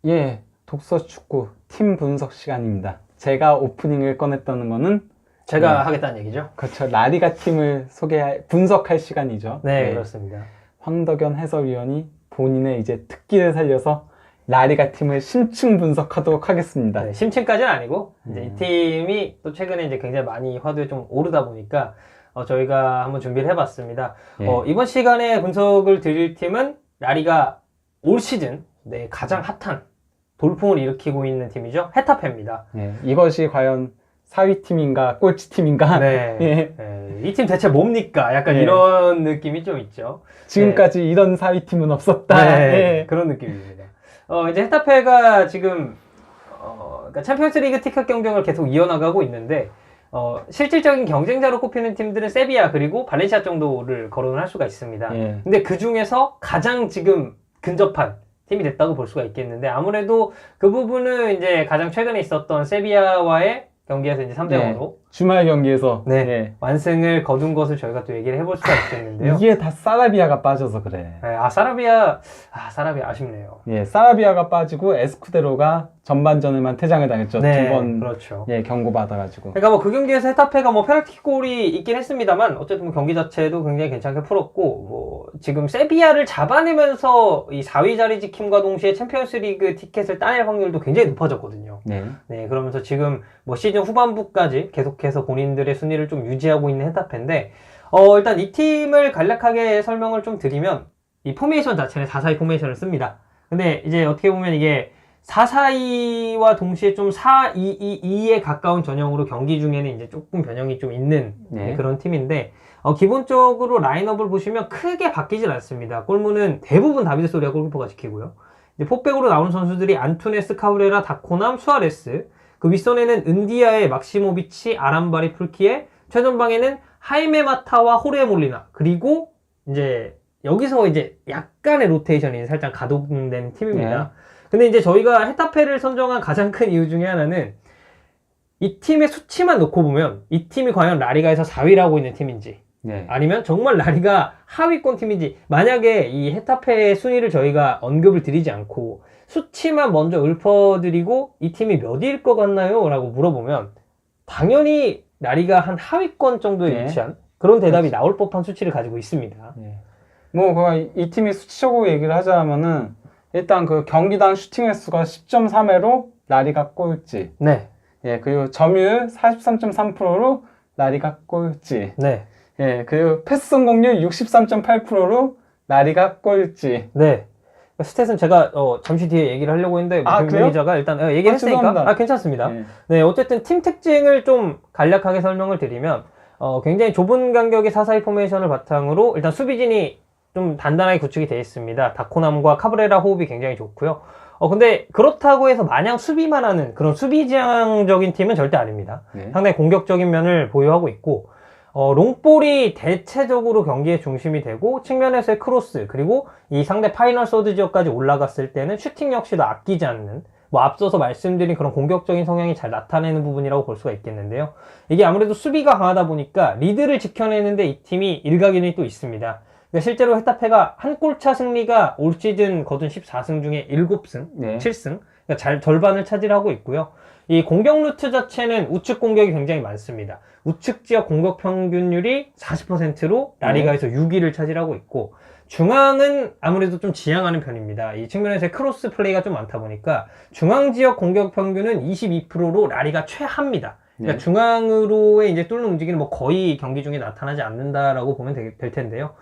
예, 독서 축구 팀 분석 시간입니다. 제가 오프닝을 꺼냈다는 거는 제가 하겠다는 얘기죠? 그렇죠. 라리가 팀을 분석할 시간이죠. 네, 그렇습니다. 황덕연 해설위원이 본인의 이제 특기를 살려서 라리가 팀을 심층 분석하도록 하겠습니다. 네, 심층까지는 아니고 이제 이 팀이 또 최근에 이제 굉장히 많이 화두에 좀 오르다 보니까 저희가 한번 준비를 해봤습니다. 예. 이번 시간에 분석을 드릴 팀은 라리가 올 시즌 가장 핫한 돌풍을 일으키고 있는 팀이죠. 헤타페입니다. 예, 이것이 과연 4위 팀인가 꼴찌 팀인가? 네. 예. 이 팀 대체 뭡니까? 약간 예. 이런 느낌이 좀 있죠. 지금까지 이런 4위 팀은 없었다. 네, 예. 그런 느낌입니다. 이제 헤타페가 지금 그러니까 챔피언스리그 티켓 경쟁을 계속 이어나가고 있는데 실질적인 경쟁자로 꼽히는 팀들은 세비야 그리고 발렌시아 정도를 거론을 할 수가 있습니다. 예. 근데 그 중에서 가장 지금 근접한 팀이 됐다고 볼 수가 있겠는데 아무래도 그 부분은 이제 가장 최근에 있었던 세비야와의 경기에서 이제 3대 0으로 주말 경기에서 완승을 거둔 것을 저희가 또 얘기를 해볼 수가 있겠는데요. 이게 다 사라비아가 빠져서 그래. 네, 사라비아 아쉽네요. 예, 사라비아가 빠지고 에스쿠데로가 전반전에만 퇴장을 당했죠. 네, 두 번 그렇죠. 경고받아가지고. 그러니까 뭐 그 경기에서 헤타페가 뭐 페널티골이 있긴 했습니다만 어쨌든 뭐 경기 자체도 굉장히 괜찮게 풀었고 뭐 지금 세비야를 잡아내면서 이 4위 자리 지킴과 동시에 챔피언스리그 티켓을 따낼 확률도 굉장히 높아졌거든요. 네. 그러면서 지금 뭐 시즌 후반부까지 계속해서 본인들의 순위를 좀 유지하고 있는 헤타페인데 일단 이 팀을 간략하게 설명을 좀 드리면 이 포메이션 자체는 4-4-2 포메이션을 씁니다. 근데 이제 어떻게 보면 이게 4-4-2와 동시에 좀 4-2-2-2에 가까운 전형으로 경기 중에는 이제 조금 변형이 좀 있는 그런 팀인데 기본적으로 라인업을 보시면 크게 바뀌진 않습니다. 골문은 대부분 다비드 소리아 골키퍼가 지키고요. 이제 포백으로 나오는 선수들이 안투네스, 카브레라, 다코남, 수아레스, 그 윗선에는 은디아의 막시모비치, 아람바리, 풀키에, 최전방에는 하이메 마타와 호레 몰리나, 그리고 이제 여기서 이제 약간의 로테이션이 살짝 가동된 팀입니다. 근데 이제 저희가 헤타페를 선정한 가장 큰 이유 중에 하나는 이 팀의 수치만 놓고 보면 이 팀이 과연 라리가에서 4위를 하고 있는 팀인지 아니면 정말 라리가 하위권 팀인지, 만약에 이 헤타페의 순위를 저희가 언급을 드리지 않고 수치만 먼저 읊어드리고 이 팀이 몇 위일 것 같나요? 라고 물어보면 당연히 라리가 한 하위권 정도에 위치한 그런 대답이 나올 법한 수치를 가지고 있습니다. 뭐 이 팀이 수치적으로 얘기를 하자면은 일단 그 경기당 슈팅 횟수가 10.3회로 라리가 꼴찌. 그리고 점유율 43.3%로 라리가 꼴찌. 그리고 패스 성공률 63.8%로 라리가 꼴찌. 스탯은 제가 잠시 뒤에 얘기를 하려고 했는데 매니저가 일단 얘기했으니까 괜찮습니다. 어쨌든 팀 특징을 좀 간략하게 설명을 드리면 굉장히 좁은 간격의 4-4-2 포메이션을 바탕으로 일단 수비진이 좀 단단하게 구축이 되어 있습니다. 다코남과 카브레라 호흡이 굉장히 좋고요. 근데 그렇다고 해서 마냥 수비만 하는 그런 수비지향적인 팀은 절대 아닙니다. 상당히 공격적인 면을 보유하고 있고 롱볼이 대체적으로 경기의 중심이 되고 측면에서의 크로스, 그리고 이 상대 파이널 서드 지역까지 올라갔을 때는 슈팅 역시도 아끼지 않는, 뭐 앞서서 말씀드린 그런 공격적인 성향이 잘 나타내는 부분이라고 볼 수가 있겠는데요. 이게 아무래도 수비가 강하다 보니까 리드를 지켜내는데 이 팀이 일가견이 또 있습니다. 실제로 헤타페가 한 골차 승리가 올 시즌 거둔 14승 중에 7승, 7승, 그러니까 절반을 차지하고 있고요. 이 공격 루트 자체는 우측 공격이 굉장히 많습니다. 우측 지역 공격 평균율이 40%로 라리가에서 6위를 차지하고 있고, 중앙은 아무래도 좀 지향하는 편입니다. 이 측면에서의 크로스 플레이가 좀 많다 보니까 중앙 지역 공격 평균은 22%로 라리가 최하입니다. 그러니까 중앙으로의 이제 뚫는 움직임은 뭐 거의 경기 중에 나타나지 않는다라고 보면 될 텐데요.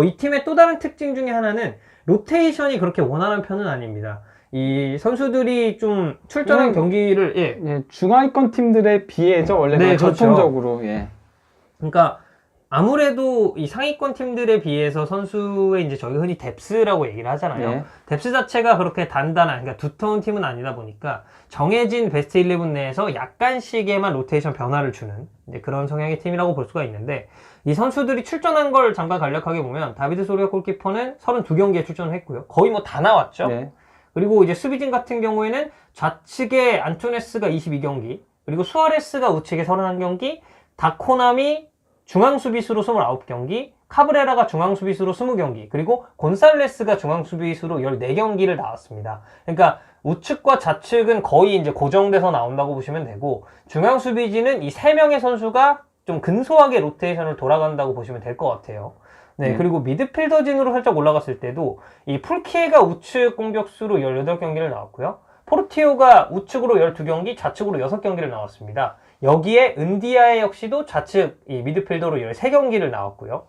이 팀의 또 다른 특징 중에 하나는 로테이션이 그렇게 원활한 편은 아닙니다. 이 선수들이 좀 출전한 경기를 중하위권 팀들에 비해죠. 원래 전통적으로. 그러니까 아무래도 이 상위권 팀들에 비해서 선수의 이제 저희가 흔히 뎁스라고 얘기를 하잖아요. 뎁스 자체가 그렇게 단단한, 그러니까 두터운 팀은 아니다 보니까 정해진 베스트 11 내에서 약간씩에만 로테이션 변화를 주는 이제 그런 성향의 팀이라고 볼 수가 있는데, 이 선수들이 출전한 걸 잠깐 간략하게 보면 다비드 소리아 골키퍼는 32경기에 출전을 했고요. 거의 뭐 다 나왔죠. 그리고 이제 수비진 같은 경우에는 좌측에 안투네스가 22경기, 그리고 수아레스가 우측에 31경기, 다코남이 중앙 수비수로 29경기, 카브레라가 중앙 수비수로 20경기, 그리고 곤살레스가 중앙 수비수로 14경기를 나왔습니다. 그러니까 우측과 좌측은 거의 이제 고정돼서 나온다고 보시면 되고, 중앙 수비진은 이 3명의 선수가 좀 근소하게 로테이션을 돌아간다고 보시면 될 것 같아요. 네, 그리고 미드필더진으로 살짝 올라갔을 때도 이 풀키에가 우측 공격수로 18경기를 나왔고요. 포르티오가 우측으로 12경기, 좌측으로 6경기를 나왔습니다. 여기에 은디아에 역시도 좌측 이 미드필더로 13경기를 나왔고요.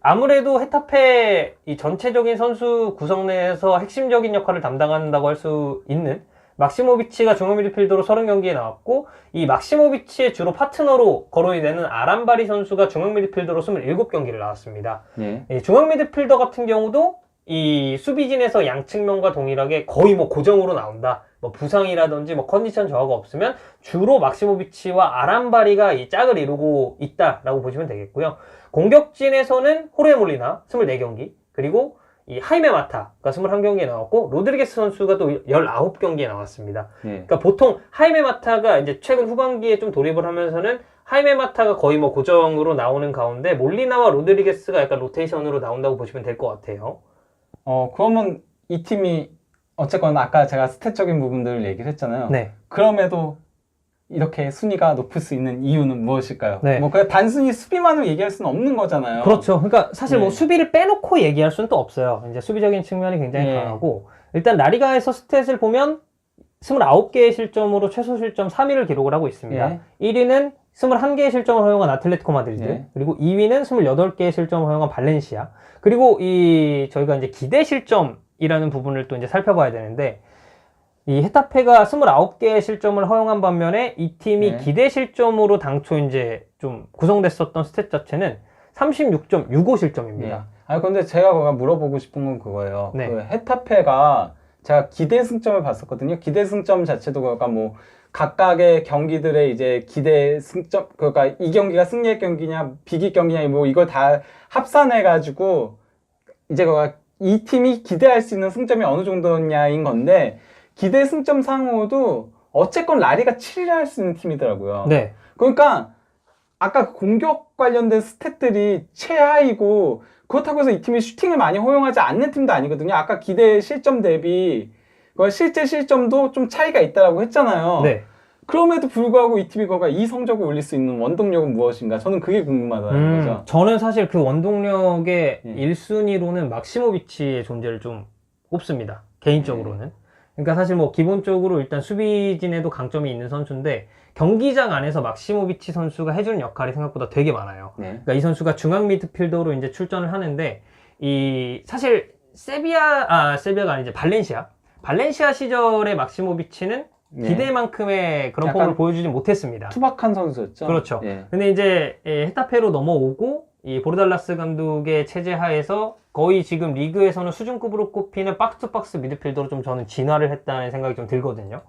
아무래도 헤타페 이 전체적인 선수 구성 내에서 핵심적인 역할을 담당한다고 할 수 있는 막시모비치가 중앙 미드필더로 30경기에 나왔고, 이 막시모비치의 주로 파트너로 거론이 되는 아란바리 선수가 중앙 미드필더로 27경기를 나왔습니다. 중앙 미드필더 같은 경우도 이 수비진에서 양측면과 동일하게 거의 뭐 고정으로 나온다. 뭐 부상이라든지 뭐 컨디션 저하가 없으면 주로 막시모비치와 아란바리가 이 짝을 이루고 있다라고 보시면 되겠고요. 공격진에서는 호르헤 몰리나 24경기, 그리고 이 하이메 마타가 21경기에 나왔고, 로드리게스 선수가 또 19경기에 나왔습니다. 그러니까 보통 하이메 마타가 이제 최근 후반기에 좀 돌입을 하면서는 하이메 마타가 거의 뭐 고정으로 나오는 가운데 몰리나와 로드리게스가 약간 로테이션으로 나온다고 보시면 될 것 같아요. 그러면 이 팀이 어쨌거나 아까 제가 스탯적인 부분들을 얘기를 했잖아요. 그럼에도 이렇게 순위가 높을 수 있는 이유는 무엇일까요? 뭐 그냥 단순히 수비만으로 얘기할 수는 없는 거잖아요. 그렇죠. 그러니까 사실 뭐 수비를 빼놓고 얘기할 수는 또 없어요. 이제 수비적인 측면이 굉장히 강하고, 일단 라리가에서 스탯을 보면 29개의 실점으로 최소 실점 3위를 기록을 하고 있습니다. 1위는 21개의 실점을 허용한 아틀레티코 마드리드, 그리고 2위는 28개의 실점을 허용한 발렌시아, 그리고 저희가 이제 기대 실점이라는 부분을 또 이제 살펴봐야 되는데, 이 헤타페가 29개의 실점을 허용한 반면에 이 팀이 기대 실점으로 당초 이제 좀 구성됐었던 스탯 자체는 36.65 실점입니다. 근데 제가 물어보고 싶은 건 그거예요. 그 헤타페가 제가 기대 승점을 봤었거든요. 기대 승점 자체도 그러니까 뭐 각각의 경기들의 이제 기대 승점, 그러니까 이 경기가 승리의 경기냐 비기 경기냐 뭐 이걸 다 합산해 가지고 이제 이 팀이 기대할 수 있는 승점이 어느 정도냐인 건데, 기대 승점 상으로도 어쨌건 라리가 7위를 할 수 있는 팀이더라고요. 그러니까 아까 공격 관련된 스탯들이 최하이고, 그렇다고 해서 이 팀이 슈팅을 많이 허용하지 않는 팀도 아니거든요. 아까 기대 실점 대비 실제 실점도 좀 차이가 있다라고 했잖아요. 그럼에도 불구하고 이 팀이 이 성적을 올릴 수 있는 원동력은 무엇인가? 저는 그게 궁금하다는 거죠. 저는 사실 그 원동력의 1순위로는 막시모비치의 존재를 좀 꼽습니다. 개인적으로는. 그러니까 사실 뭐 기본적으로 일단 수비진에도 강점이 있는 선수인데, 경기장 안에서 막시모비치 선수가 해주는 역할이 생각보다 되게 많아요. 그러니까 이 선수가 중앙 미드필더로 이제 출전을 하는데, 사실 세비야가 아니지 발렌시아 시절의 막시모비치는 기대만큼의 그런 폼을 보여주지 못했습니다. 투박한 선수였죠. 그렇죠. 근데 이제 헤타페로 넘어오고 이 보르달라스 감독의 체제 하에서 거의 지금 리그에서는 수준급으로 꼽히는 박스투박스 미드필더로 좀 저는 진화를 했다는 생각이 좀 들거든요.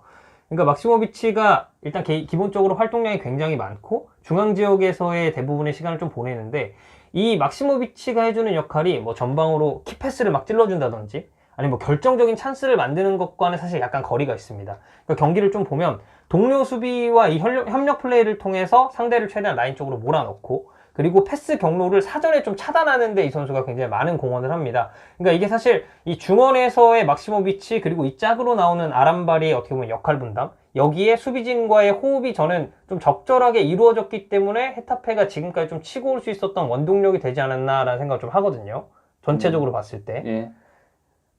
그러니까 막시모비치가 일단 기본적으로 활동량이 굉장히 많고 중앙 지역에서의 대부분의 시간을 좀 보내는데, 이 막시모비치가 해주는 역할이 뭐 전방으로 키패스를 막 찔러준다든지 아니면 뭐 결정적인 찬스를 만드는 것과는 사실 약간 거리가 있습니다. 그러니까 경기를 좀 보면 동료 수비와 이 협력 플레이를 통해서 상대를 최대한 라인 쪽으로 몰아넣고, 그리고 패스 경로를 사전에 좀 차단하는데 이 선수가 굉장히 많은 공헌을 합니다. 그러니까 이게 사실 이 중원에서의 막시모비치, 그리고 이 짝으로 나오는 아란바리의 어떻게 보면 역할 분담, 여기에 수비진과의 호흡이 저는 좀 적절하게 이루어졌기 때문에 헤타페가 지금까지 좀 치고 올 수 있었던 원동력이 되지 않았나라는 생각을 좀 하거든요. 전체적으로 봤을 때.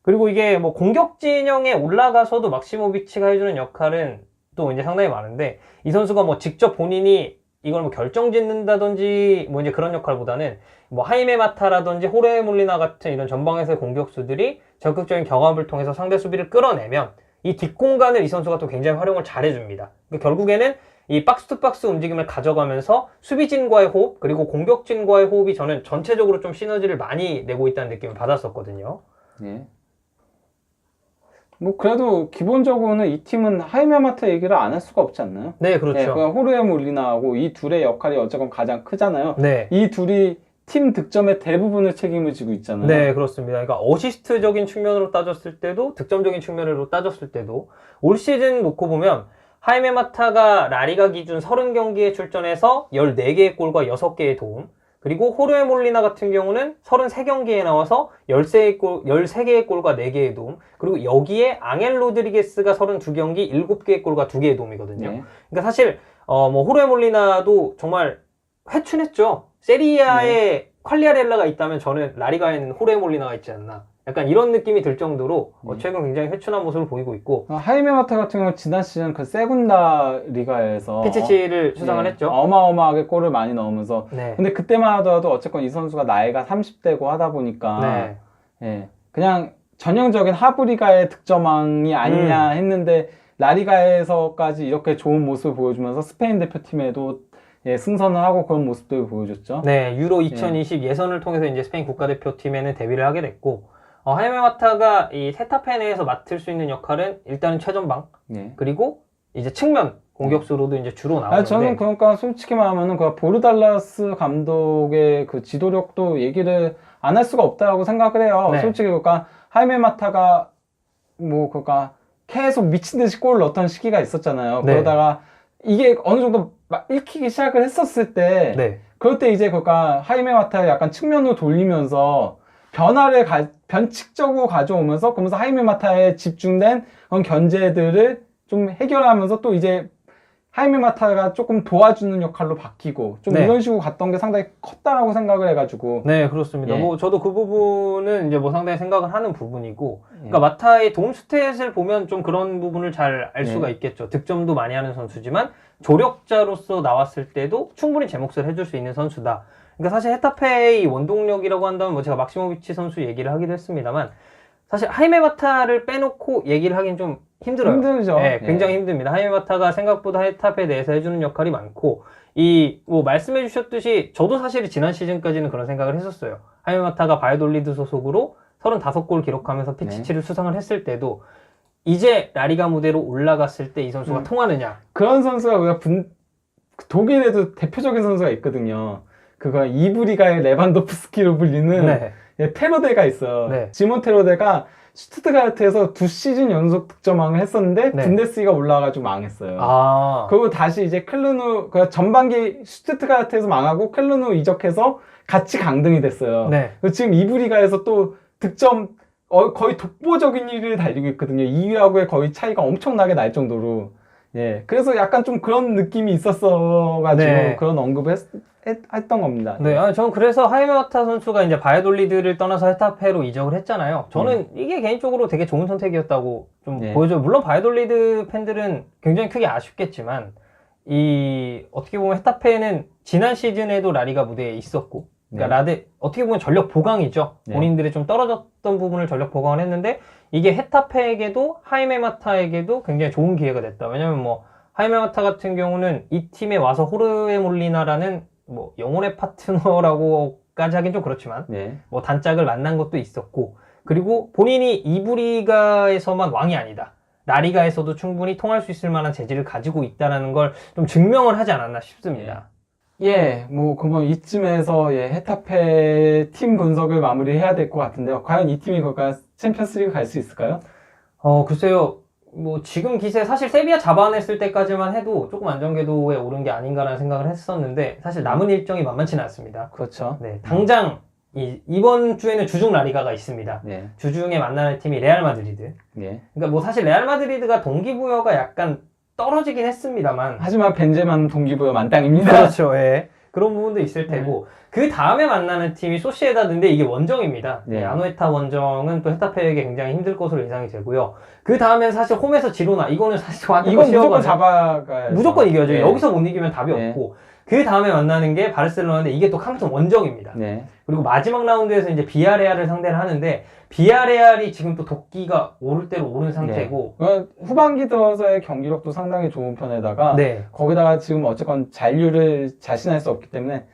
그리고 이게 뭐 공격 진영에 올라가서도 막시모비치가 해주는 역할은 또 이제 상당히 많은데, 이 선수가 뭐 직접 본인이 이걸 뭐 결정 짓는다든지 뭐 이제 그런 역할보다는 뭐 하이메 마타라든지 호르헤 몰리나 같은 이런 전방에서의 공격수들이 적극적인 경합을 통해서 상대 수비를 끌어내면 이 뒷공간을 이 선수가 또 굉장히 활용을 잘해줍니다. 그러니까 결국에는 이 박스투박스 움직임을 가져가면서 수비진과의 호흡, 그리고 공격진과의 호흡이 저는 전체적으로 좀 시너지를 많이 내고 있다는 느낌을 받았었거든요. 뭐 그래도 기본적으로는 이 팀은 하이메 마타 얘기를 안 할 수가 없지 않나요? 네, 그렇죠. 그냥 호르헤 몰리나하고 이 둘의 역할이 어쨌건 가장 크잖아요. 이 둘이 팀 득점의 대부분의 책임을 지고 있잖아요. 네, 그렇습니다. 그러니까 어시스트적인 측면으로 따졌을 때도, 득점적인 측면으로 따졌을 때도 올 시즌 놓고 보면 하이메 마타가 라리가 기준 30경기에 출전해서 14개의 골과 6개의 도움, 그리고 호르에 몰리나 같은 경우는 33경기에 나와서 13개의 골과 4개의 도움. 그리고 여기에 앙헬 로드리게스가 32경기 7개의 골과 2개의 도움이거든요. 네. 그러니까 사실 뭐 호르에 몰리나도 정말 회춘했죠. 세리아에 퀄리아렐라가 있다면 저는 라리가에는 호르에 몰리나가 있지 않나. 약간 이런 느낌이 들 정도로 최근 굉장히 회춘한 모습을 보이고 있고. 하이메 마타 같은 경우는 지난 시즌 그 세군다 리가에서 피치치를 수상을 했죠. 어마어마하게 골을 많이 넣으면서. 네. 근데 그때만 하더라도 어쨌건 이 선수가 나이가 30대고 하다 보니까 그냥 전형적인 하부 리가의 득점왕이 아니냐 했는데 라리가에서까지 이렇게 좋은 모습을 보여주면서 스페인 대표팀에도 승선을 하고 그런 모습들을 보여줬죠. 네, 유로 2020 예선을 통해서 이제 스페인 국가대표팀에는 데뷔를 하게 됐고, 하이메 마타가 이 세타페 내에서 맡을 수 있는 역할은 일단은 최전방, 그리고 이제 측면 공격수로도 이제 주로 나오는데. 저는 그러니까 솔직히 말하면은 그 보르달라스 감독의 그 지도력도 얘기를 안 할 수가 없다고 생각을 해요. 솔직히 그러니까 하이메 마타가 뭐 그러니까 계속 미친 듯이 골을 넣었던 시기가 있었잖아요. 그러다가 이게 어느 정도 막 읽히기 시작을 했었을 때, 그럴 때 이제 그러니까 하이메 마타를 약간 측면으로 돌리면서 변화를 변칙적으로 가져오면서 그러면서 하이메 마타에 집중된 그런 견제들을 좀 해결하면서 또 이제 하이메 마타가 조금 도와주는 역할로 바뀌고 좀 이런 식으로 갔던 게 상당히 컸다라고 생각을 해가지고. 네, 그렇습니다. 뭐 저도 그 부분은 이제 뭐 상당히 생각을 하는 부분이고, 그러니까 마타의 도움 스탯을 보면 좀 그런 부분을 잘 알 수가 있겠죠. 득점도 많이 하는 선수지만 조력자로서 나왔을 때도 충분히 제 몫을 해줄 수 있는 선수다. 그러니까 사실 헤타페의 원동력이라고 한다면 뭐 제가 막시모비치 선수 얘기를 하기도 했습니다만, 사실 하이메 마타를 빼놓고 얘기를 하긴 좀 힘들어요. 힘들죠. 굉장히 힘듭니다. 하이메 마타가 생각보다 헤타페 내에서 해주는 역할이 많고, 뭐 말씀해 주셨듯이 저도 사실 지난 시즌까지는 그런 생각을 했었어요. 하이메 마타가 바이돌리드 소속으로 35골 기록하면서 피치치를 수상을 했을 때도 이제 라리가 무대로 올라갔을 때 이 선수가 통하느냐. 그런 선수가 우리가 독일에도 대표적인 선수가 있거든요. 그거 이브리가의 레반도프스키로 불리는 테로데가 있어요. 지몬 테로데가 슈투트가르트에서 2시즌 연속 득점왕을 했었는데 분데스리가 올라가가지고 망했어요. 그리고 다시 이제 클르누, 전반기 슈투트가르트에서 망하고 클르누 이적해서 같이 강등이 됐어요. 지금 이브리가에서 또 득점 거의 독보적인 1위를 달리고 있거든요. 2위하고의 거의 차이가 엄청나게 날 정도로. 그래서 약간 좀 그런 느낌이 있었어가지고 그런 언급을 했던 겁니다. 저는 그래서 하이메 마타 선수가 이제 바이돌리드를 떠나서 헤타페로 이적을 했잖아요. 저는 이게 개인적으로 되게 좋은 선택이었다고 좀 보여줘요. 물론 바이돌리드 팬들은 굉장히 크게 아쉽겠지만, 어떻게 보면 헤타페는 지난 시즌에도 라리가 무대에 있었고, 그러니까 어떻게 보면 전력 보강이죠. 본인들이 좀 떨어졌던 부분을 전력 보강을 했는데, 이게 헤타페에게도 하이메 마타에게도 굉장히 좋은 기회가 됐다. 왜냐면 뭐 하이메 마타 같은 경우는 이 팀에 와서 호르에 몰리나라는 뭐 영혼의 파트너라고까지 하긴 좀 그렇지만 뭐 단짝을 만난 것도 있었고, 그리고 본인이 이브리가에서만 왕이 아니다, 라리가에서도 충분히 통할 수 있을 만한 재질을 가지고 있다는 걸 좀 증명을 하지 않았나 싶습니다. 뭐 그러면 이쯤에서 헤타페 팀 분석을 마무리해야 될 것 같은데요. 과연 이 팀이 챔피언스리그 갈 수 있을까요? 글쎄요. 뭐 지금 기세 사실 세비야 잡아냈을 때까지만 해도 조금 안정궤도에 오른 게 아닌가라는 생각을 했었는데, 사실 남은 일정이 만만치는 않습니다. 그렇죠. 당장 이번 주에는 주중 라리가가 있습니다. 주중에 만나는 팀이 레알 마드리드. 그러니까 뭐 사실 레알 마드리드가 동기부여가 약간 떨어지긴 했습니다만, 하지만 벤제마는 동기부여 만땅입니다. 그렇죠. 그런 부분도 있을 테고, 그 다음에 만나는 팀이 소시에다드인데 이게 원정입니다. 아노에타 원정은 또 헤타페에게 굉장히 힘들 것으로 예상이 되고요. 그 다음엔 사실 홈에서 지로나, 이거는 사실 이건 무조건 잡아가야죠. 무조건 이겨야죠. 여기서 못 이기면 답이 없고, 그 다음에 만나는 게 바르셀로나인데 이게 또 캉톤 원정입니다. 그리고 마지막 라운드에서 이제 비아레알을 상대를 하는데, 비아레알이 지금 또 도끼가 오를 대로 오른 상태고, 후반기 들어서의 경기력도 상당히 좋은 편에다가 거기다가 지금 어쨌건 잔류를 자신할 수 없기 때문에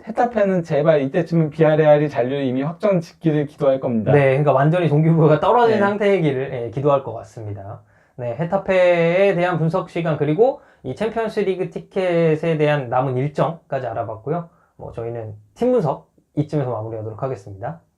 헤타페는 제발 이때쯤은 비아레알이 잔류를 이미 확정 짓기를 기도할 겁니다. 그러니까 완전히 동기부여가 떨어진 상태이기를 기도할 것 같습니다. 헤타페에 대한 분석 시간, 그리고 이 챔피언스 리그 티켓에 대한 남은 일정까지 알아봤고요. 뭐 저희는 팀 분석 이쯤에서 마무리하도록 하겠습니다.